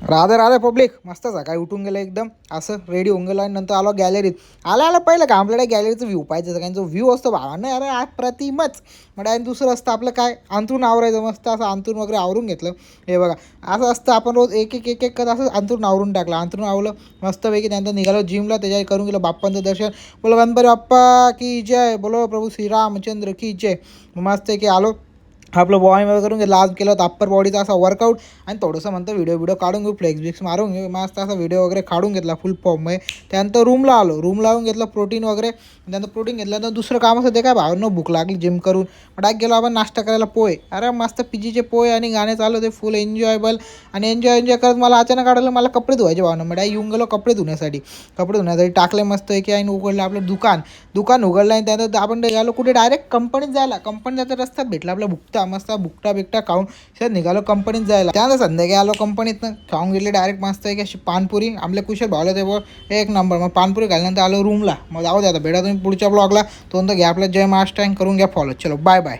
Radhe Radhe public. मस्त सकाळी उठून गेलं एकदम असं रेडी होऊन गेलं आणि नंतर आलो गॅलरीत. आला पहिलं का आपल्याला गॅलरीचं व्ह्यू पाहिजे, सगळ्यांचा व्ह्यू असतो भावानं. अरे आज प्रतिमच म्हणजे. आणि दुसरं असतं आपलं काय, अंथरून आवरायचं मस्त असं अंथरून वगैरे आवरून घेतलं. हे बघा असं असतं, आपण रोज एक एक एक एक असं अंथरून आवरून टाकलं. अंथरून आवलं मस्तपैकी. त्यानंतर निघालो जिमला, त्याच्या करून गेलं बाप्पांचं दर्शन. बोलो गणपती बाप्पा की जय, बोलो प्रभू श्रीरामचंद्र की जय. मस्त की आलो आपलं वॉर्म वगैरे करून घेतलं. आज केलं होतं अप्पर बॉडीचा असा वर्कआउट. आणि थोडंसं म्हणतं व्हिडिओ काढून घेऊ, फ्लेक्स बिक्स मारून घेऊ. मस्त असा व्हिडिओ वगैरे काढून घेतला फुल फॉर्ममध्ये. त्यानंतर रूमला आलो, रूम लावून घेतलं प्रोटीन वगैरे. त्यानंतर प्रोटीन घेतलं तर दुसरं काम असं ते काय भावांना भूक लागली जिम करून. डायरेक्ट गेलो आपण नाश्ता करायला पोहे. अरे मस्त पीजीचे पोहे आणि गाणे चालू होते फुल एन्जॉयबल. आणि एन्जॉय करत मला अचानक आढळलं मला कपडे धुवायचे भावना. मग येऊन गेलो कपडे धुण्यासाठी टाकले मस्त की. आणि उघडलं आपलं दुकान उघडलं. आणि त्यानंतर आपण गेलो कुठे, डायरेक्ट कंपनीत जायला. कंपनी जायचा रस्त्यात भेटला आपला भुकटा, मस्त भुकटा बिकटा खाऊन शेत निघालो कंपनीत जायला. त्यानंतर संध्याकाळी आलो कंपनीतनं, खाऊन गेले डायरेक्ट मस्त की अशी पानपुरी. आपल्या कुशल भावला ते एक नंबर. मग पानपुरी घाल्यानंतर आलो रूमला. मग जाऊ द्या आता भेटा तुम्ही पुढच्या ब्लॉगला. तो घ्या आपला जय महाराष्ट्र करून घ्या फॉलो. चलो बाय बाय.